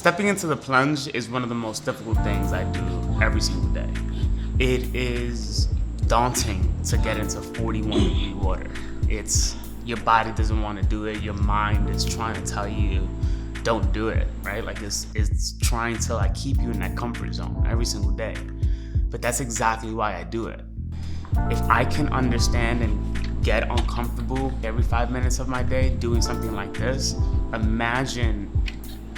Stepping into the plunge is one of the most difficult things I do every single day. It is daunting to get into 41-degree water. Your body doesn't want to do it. Your mind is trying to tell you, don't do it, right? Like it's trying to like keep you in that comfort zone every single day. But that's exactly why I do it. If I can understand and get uncomfortable every 5 minutes of my day doing something like this, imagine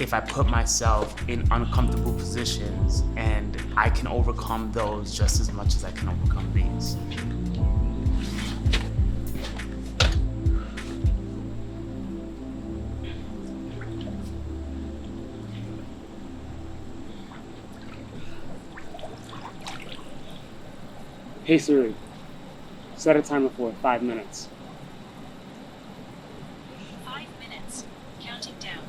if I put myself in uncomfortable positions and I can overcome those just as much as I can overcome these. Hey Siri, set a timer for 5 minutes. 5 minutes, counting down.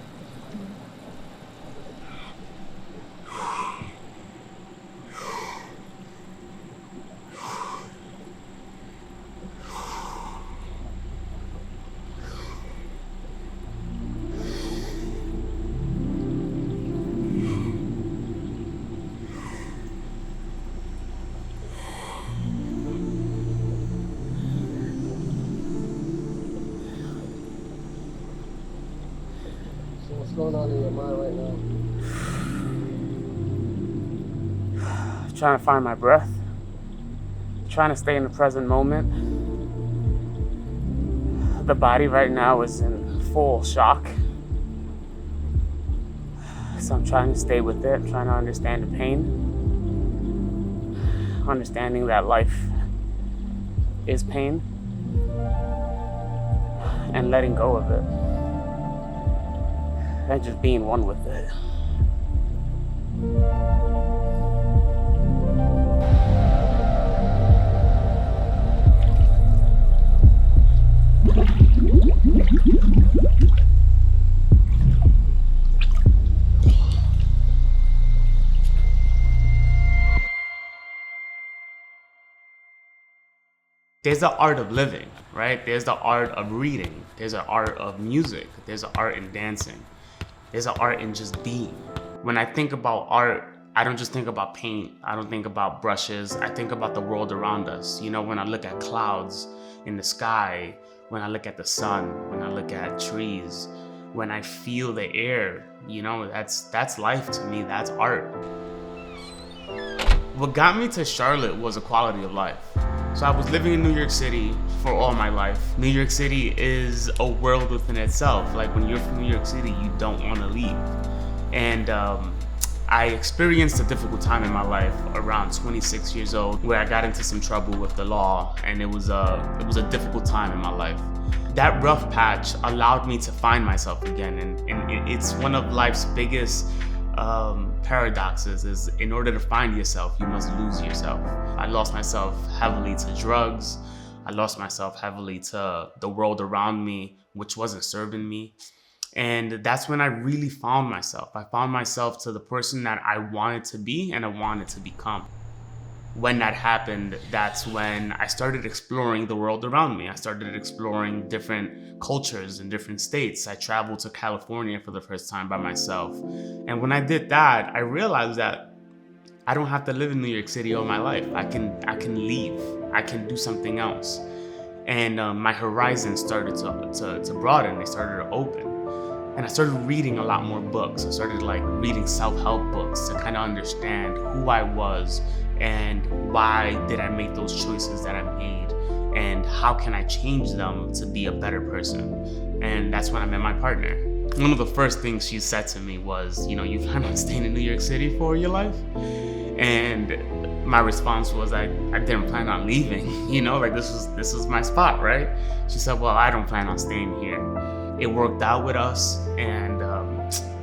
What's going on in your mind right now? Trying to find my breath. Trying to stay in the present moment. The body right now is in full shock. So I'm trying to stay with it, trying to understand the pain. Understanding that life is pain. And letting go of it. And just being one with it. There's the art of living, right? There's the art of reading. There's the art of music. There's the art in dancing. There's an art in just being. When I think about art, I don't just think about paint. I don't think about brushes. I think about the world around us. You know, when I look at clouds in the sky, when I look at the sun, when I look at trees, when I feel the air, you know, that's life to me. That's art. What got me to Charlotte was a quality of life. So I was living in New York City for all my life. New York City is a world within itself. Like when you're from New York City, you don't want to leave. And I experienced a difficult time in my life around 26 years old where I got into some trouble with the law, and it was a difficult time in my life. That rough patch allowed me to find myself again, and it's one of life's biggest paradoxes is in order to find yourself, you must lose yourself. I lost myself heavily to drugs. I lost myself heavily to the world around me, which wasn't serving me. And that's when I really found myself. I found myself to the person that I wanted to be and I wanted to become. When that happened, that's when I started exploring the world around me. I started exploring different cultures in different states. I traveled to California for the first time by myself. And when I did that, I realized that I don't have to live in New York City all my life. I can leave. I can do something else. And my horizons started to broaden. They started to open. And I started reading a lot more books. I started reading self-help books to kind of understand who I was and why did I make those choices that I made and how can I change them to be a better person. And that's when I met my partner. One of the first things she said to me was, you plan on staying in New York City for your life? And my response was, I didn't plan on leaving, this was my spot, right? She said, well, I don't plan on staying here. It worked out with us, and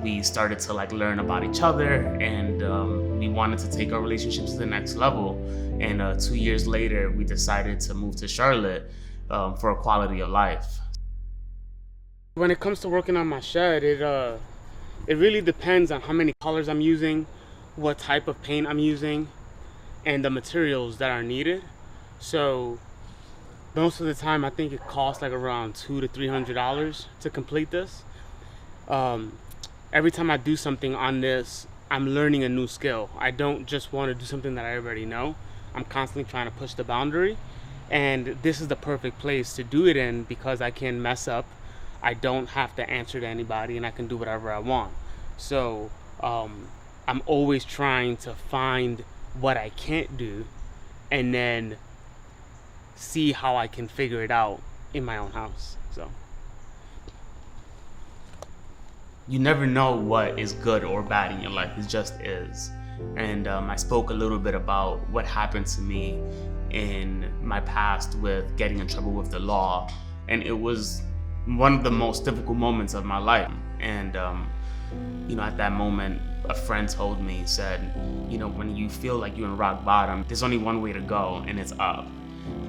we started to learn about each other, and we wanted to take our relationships to the next level. And 2 years later, we decided to move to Charlotte for a quality of life. When it comes to working on my shed, it really depends on how many colors I'm using, what type of paint I'm using, and the materials that are needed. So most of the time, I think it costs around $200 to $300 to complete this. every time I do something on this, I'm learning a new skill. I don't just want to do something that I already know. I'm constantly trying to push the boundary, and this is the perfect place to do it in because I can mess up. I don't have to answer to anybody, and I can do whatever I want. So I'm always trying to find what I can't do and then see how I can figure it out in my own house. So you never know what is good or bad in your life. It just is. And I spoke a little bit about what happened to me in my past with getting in trouble with the law. And it was one of the most difficult moments of my life. And, at that moment, a friend told me, said, when you feel like you're in rock bottom, there's only one way to go, and it's up.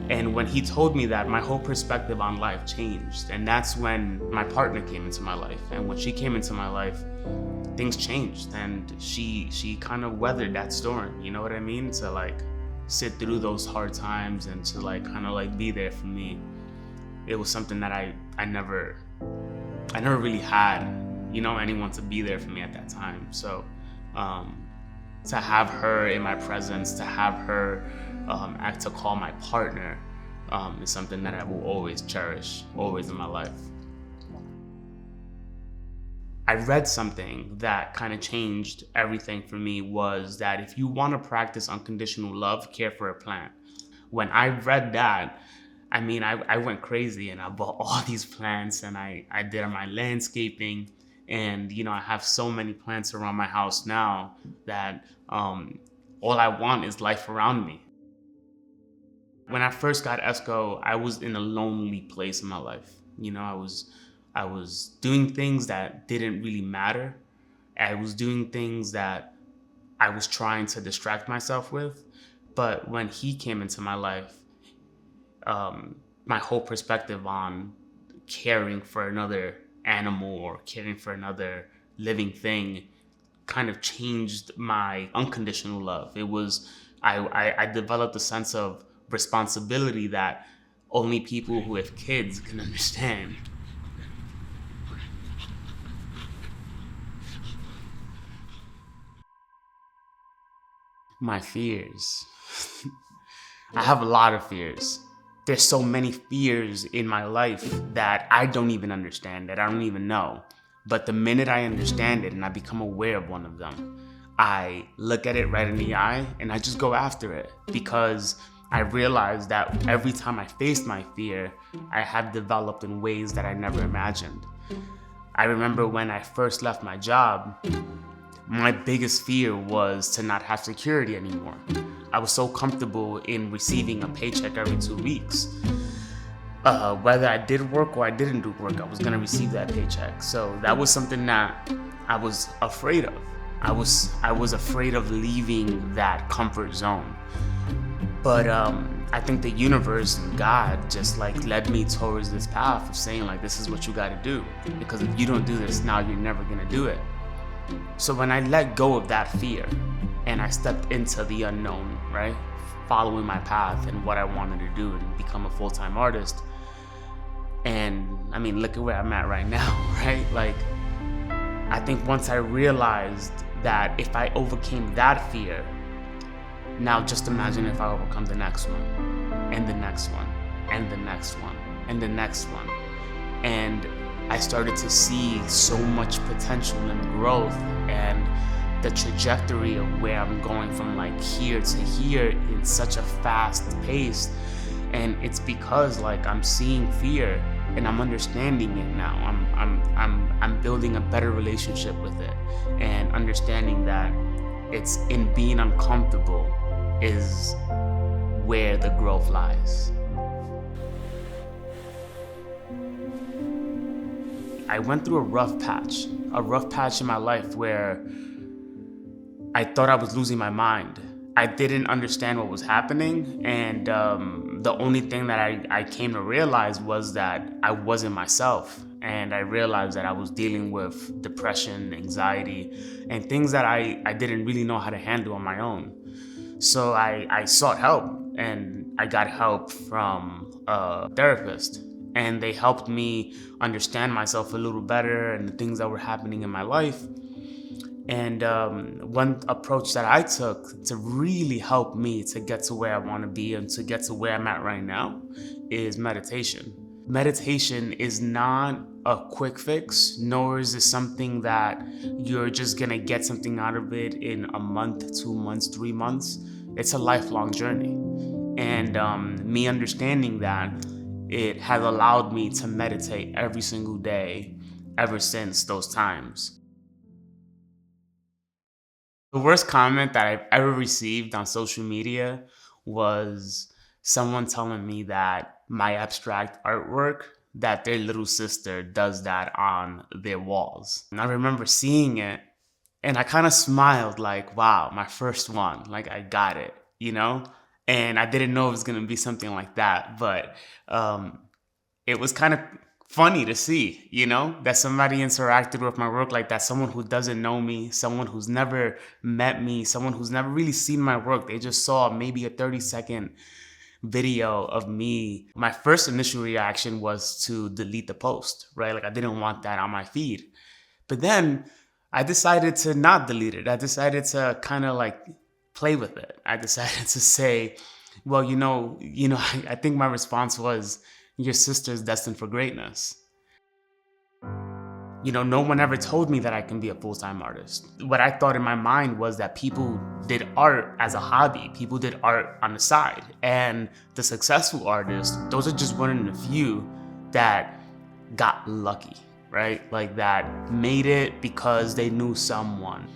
And when he told me that, my whole perspective on life changed. And that's when my partner came into my life. And when she came into my life, things changed. And she kind of weathered that storm, you know what I mean? To like sit through those hard times and to like kind of like be there for me. It was something that I never really had, anyone to be there for me at that time. So to have her in my presence, to have her act to call my partner is something that I will always cherish, always in my life. I read something that kind of changed everything for me, was that if you want to practice unconditional love, care for a plant. When I read that, I went crazy and I bought all these plants and I did my landscaping. And, I have so many plants around my house now that all I want is life around me. When I first got ESCO, I was in a lonely place in my life. I was doing things that didn't really matter. I was doing things that I was trying to distract myself with. But when he came into my life, my whole perspective on caring for another animal or caring for another living thing kind of changed my unconditional love. It was, I developed a sense of responsibility that only people who have kids can understand. My fears. I have a lot of fears. There's so many fears in my life that I don't even understand, that I don't even know. But the minute I understand it and I become aware of one of them, I look at it right in the eye and I just go after it, because I realized that every time I faced my fear, I have developed in ways that I never imagined. I remember when I first left my job, my biggest fear was to not have security anymore. I was so comfortable in receiving a paycheck every 2 weeks. Whether I did work or I didn't do work, I was gonna receive that paycheck. So that was something that I was afraid of. I was afraid of leaving that comfort zone. But I think the universe and God just like led me towards this path of saying like, this is what you gotta do. Because if you don't do this now, you're never gonna do it. So when I let go of that fear and I stepped into the unknown, right? Following my path and what I wanted to do and become a full-time artist. And look at where I'm at right now, right? Like, I think once I realized that if I overcame that fear, now just imagine if I overcome the next one, and the next one, and the next one, and the next one. And I started to see so much potential and growth and the trajectory of where I'm going from like here to here in such a fast pace. And it's because like I'm seeing fear and I'm understanding it now. I'm building a better relationship with it and understanding that it's in being uncomfortable is where the growth lies. I went through a rough patch in my life where I thought I was losing my mind. I didn't understand what was happening, and the only thing that I came to realize was that I wasn't myself, and I realized that I was dealing with depression, anxiety, and things that I didn't really know how to handle on my own. So I sought help, and I got help from a therapist. and they helped me understand myself a little better and the things that were happening in my life. And one approach that I took to really help me to get to where I want to be and to get to where I'm at right now is meditation. Meditation is not a quick fix, nor is it something that you're just gonna get something out of it in a month, 2 months, 3 months. It's a lifelong journey. And me understanding that, it has allowed me to meditate every single day ever since those times. The worst comment that I've ever received on social media was someone telling me that my abstract artwork, that their little sister does that on their walls. And I remember seeing it and I kind of smiled like, wow, my first one, like I got it, you know? And I didn't know it was going to be something like that, but it was kind of funny to see, you know, that somebody interacted with my work like that. Someone who doesn't know me, someone who's never met me, someone who's never really seen my work. They just saw maybe a 30-second video of me. My first initial reaction was to delete the post, right? Like I didn't want that on my feed. But then I decided to not delete it. I decided to kind of like play with it. I decided to say, well, I think my response was, your sister's destined for greatness. No one ever told me that I can be a full-time artist. What I thought in my mind was that people did art as a hobby. People did art on the side. And the successful artists, those are just one of the few that got lucky, right? Like that made it because they knew someone.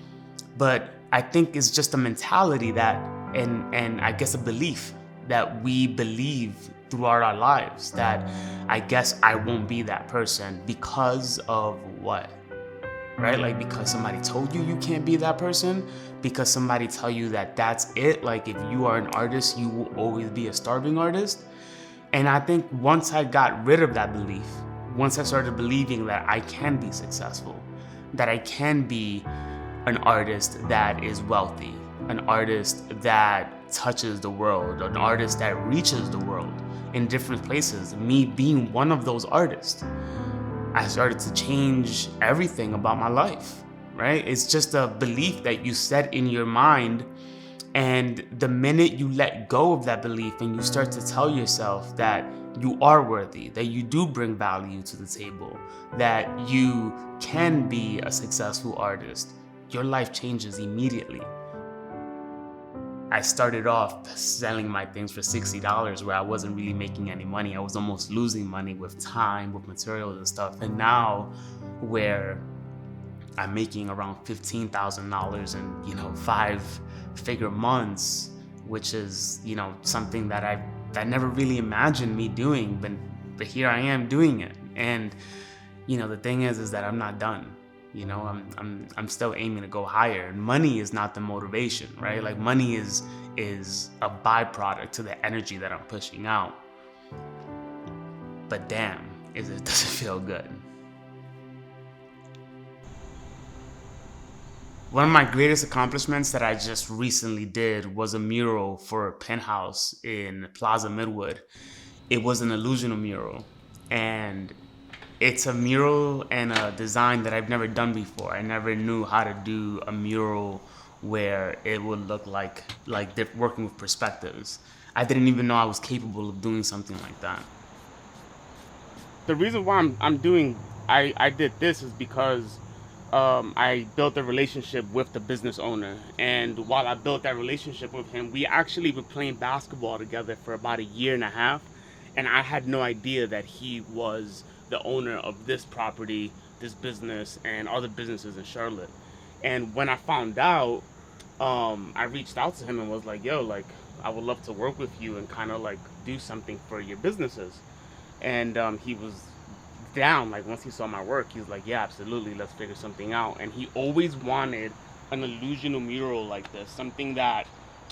But I think it's just a mentality that, and I guess a belief that we believe throughout our lives, that I guess I won't be that person because of what, right? Like because somebody told you can't be that person, because somebody tell you that that's it, like if you are an artist, you will always be a starving artist. And I think once I got rid of that belief, once I started believing that I can be successful, that I can be an artist that is wealthy, an artist that touches the world, an artist that reaches the world in different places, me being one of those artists, I started to change everything about my life, right? It's just a belief that you set in your mind, and the minute you let go of that belief and you start to tell yourself that you are worthy, that you do bring value to the table, that you can be a successful artist, your life changes immediately. I started off selling my things for $60 where I wasn't really making any money. I was almost losing money with time, with materials and stuff. And now where I'm making around $15,000 in, 5-figure months, which is, something that I never really imagined me doing, but here I am doing it. And, the thing is that I'm not done. I'm still aiming to go higher. And money is not the motivation, right? Like money is a byproduct to the energy that I'm pushing out. But damn, it doesn't feel good. One of my greatest accomplishments that I just recently did was a mural for a penthouse in Plaza Midwood. It was an illusional mural, and it's a mural and a design that I've never done before. I never knew how to do a mural where it would look like they're working with perspectives. I didn't even know I was capable of doing something like that. The reason why I did this is because I built a relationship with the business owner. And while I built that relationship with him, we actually been playing basketball together for about 1.5 years. And I had no idea that he was the owner of this property, this business, and other businesses in Charlotte. And when I found out, I reached out to him and was like, yo, like, I would love to work with you and kind of like do something for your businesses. And he was down. Like once he saw my work, he was like, yeah, absolutely, let's figure something out. And he always wanted an illusional mural like this, something that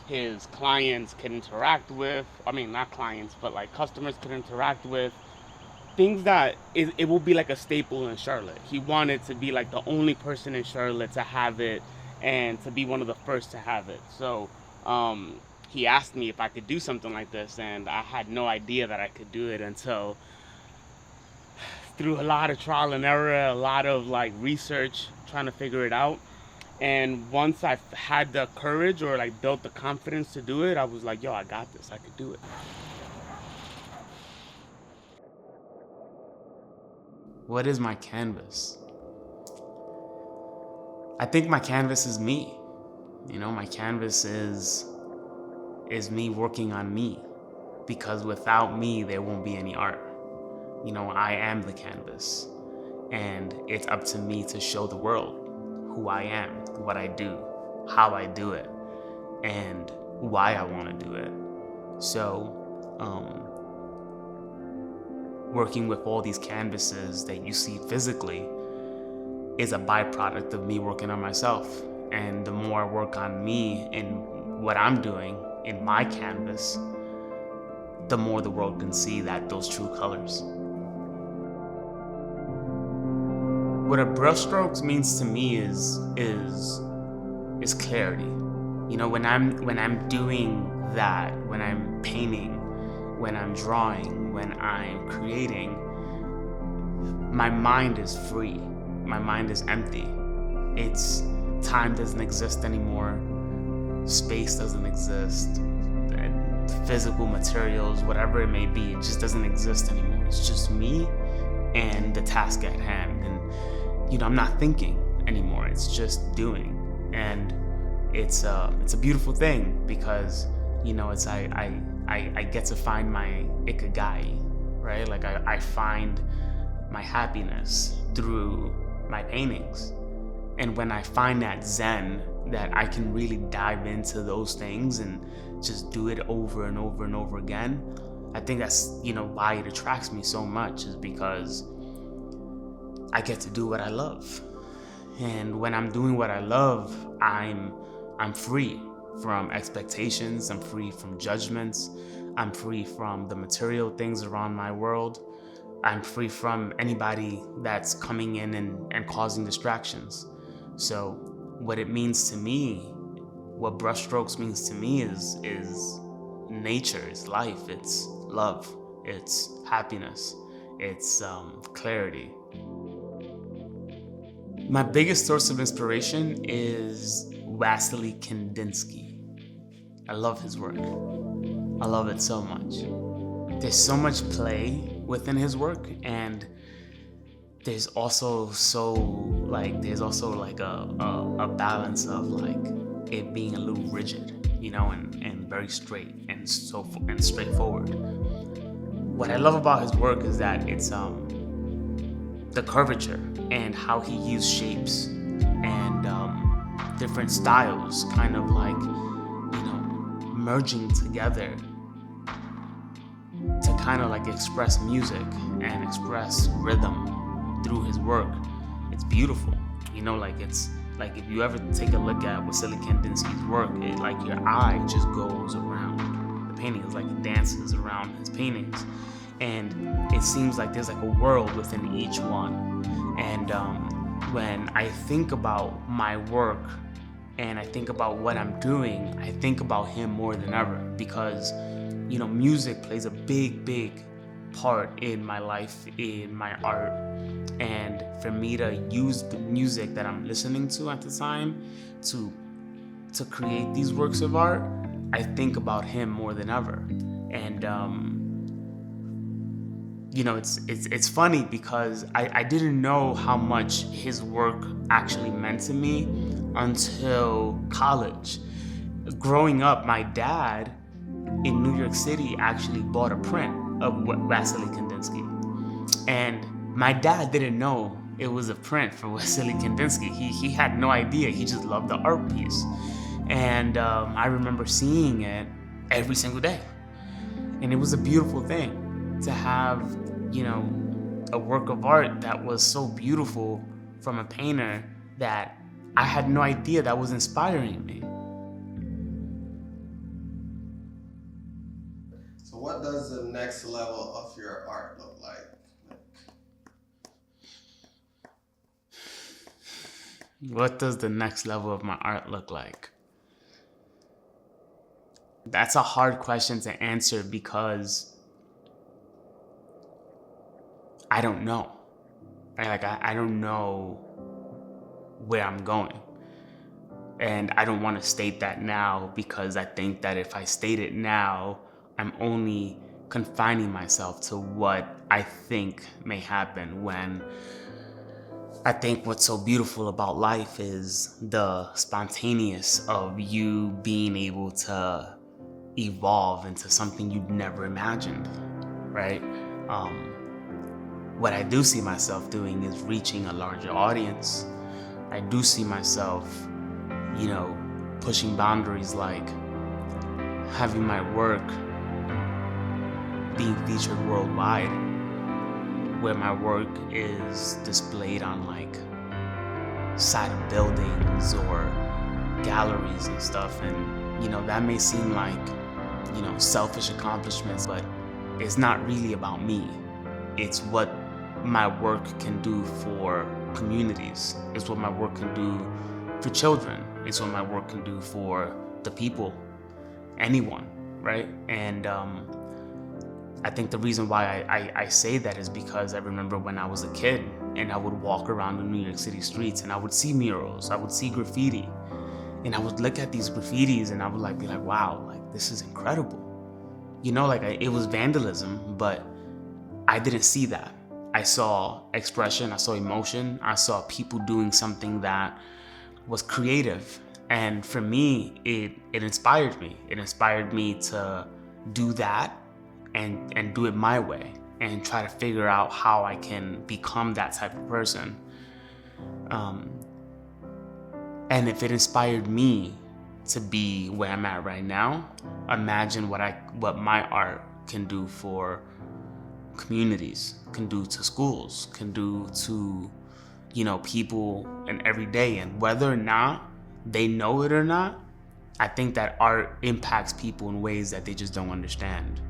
his clients can interact with. I mean, not clients, but like customers could interact with. Things that it will be like a staple in Charlotte. He wanted to be like the only person in Charlotte to have it and to be one of the first to have it. So he asked me if I could do something like this, and I had no idea that I could do it until through a lot of trial and error, a lot of like research, trying to figure it out. And once I had the courage or like built the confidence to do it, I was like, yo, I got this, I could do it. What is my canvas? I think my canvas is me. You know, my canvas is me working on me, because without me, there won't be any art. You know, I am the canvas, and it's up to me to show the world who I am, what I do, how I do it, and why I want to do it. So, working with all these canvases that you see physically is a byproduct of me working on myself. And the more I work on me and what I'm doing in my canvas, the more the world can see those true colors. What a brushstrokes means to me is clarity. You know, when I'm doing that, when I'm painting, when I'm drawing, when I'm creating, my mind is free. My mind is empty. Time doesn't exist anymore. Space doesn't exist. Physical materials, whatever it may be, it just doesn't exist anymore. It's just me and the task at hand. And, you know, I'm not thinking anymore. It's just doing. And it's a beautiful thing, because, you know, it's I get to find my ikigai, right? Like I find my happiness through my paintings. And when I find that zen, that I can really dive into those things and just do it over and over and over again, I think that's, you know, why it attracts me so much, is because I get to do what I love. And when I'm doing what I love, I'm free from expectations, I'm free from judgments, I'm free from the material things around my world, I'm free from anybody that's coming in and causing distractions. So what it means to me, what brushstrokes means to me is nature, it's life, it's love, it's happiness, it's clarity. My biggest source of inspiration is Vasily Kandinsky. I love his work. I love it so much. There's so much play within his work, and there's also a balance of like it being a little rigid, you know, and very straight and straightforward. What I love about his work is that it's the curvature and how he used shapes and different styles, kind of like, you know, merging together to kind of like express music and express rhythm through his work. It's beautiful, you know, like it's like if you ever take a look at Vasily Kandinsky's work, it like your eye just goes around the painting. It's like it dances around his paintings, and it seems like there's like a world within each one. And when I think about my work and I think about what I'm doing, I think about him more than ever, because, you know, music plays a big part in my life, in my art. And for me to use the music that I'm listening to at the time to create these works of art, I think about him more than ever. And you know, it's funny because I didn't know how much his work actually meant to me until college. Growing up, my dad in New York City actually bought a print of Vasily Kandinsky. And my dad didn't know it was a print for Vasily Kandinsky. He had no idea. He just loved the art piece. And I remember seeing it every single day. And it was a beautiful thing to have, you know, a work of art that was so beautiful from a painter that I had no idea that was inspiring me. So what does the next level of your art look like? What does the next level of my art look like? That's a hard question to answer because I don't know. I don't know where I'm going. And I don't want to state that now, because I think that if I state it now, I'm only confining myself to what I think may happen, when I think what's so beautiful about life is the spontaneous of you being able to evolve into something you'd never imagined, right? What I do see myself doing is reaching a larger audience. I do see myself, pushing boundaries, like having my work being featured worldwide, where my work is displayed on like side of buildings or galleries and stuff. And that may seem like selfish accomplishments, but it's not really about me. It's what my work can do for communities. It's what my work can do for children. It's what my work can do for the people, anyone, right? And I think the reason why I say that is because I remember when I was a kid and I would walk around the New York City streets and I would see murals, I would see graffiti, and I would look at these graffitis and I would be like, wow, like this is incredible. It was vandalism, but I didn't see that. I saw expression, I saw emotion, I saw people doing something that was creative. And for me, it inspired me. It inspired me to do that and do it my way and try to figure out how I can become that type of person. And if it inspired me to be where I'm at right now, imagine what my art can do for communities, can do to schools, can do to people in every day. And whether or not they know it or not, I think that art impacts people in ways that they just don't understand.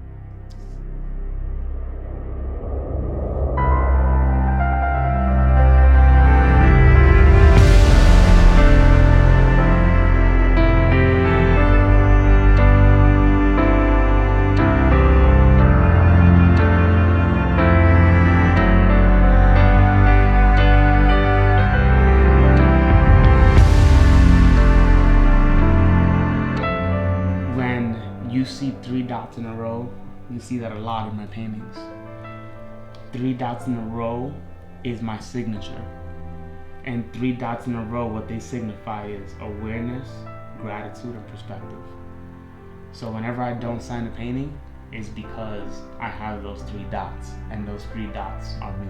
You see 3 dots in a row, you see that a lot in my paintings. 3 dots in a row is my signature. And 3 dots in a row, what they signify is awareness, gratitude, and perspective. So whenever I don't sign a painting, it's because I have those 3 dots, and those 3 dots are me,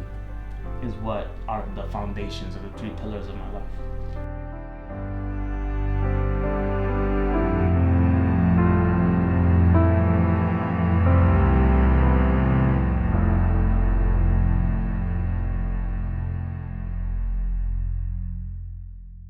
is what are the foundations of the 3 pillars of my life.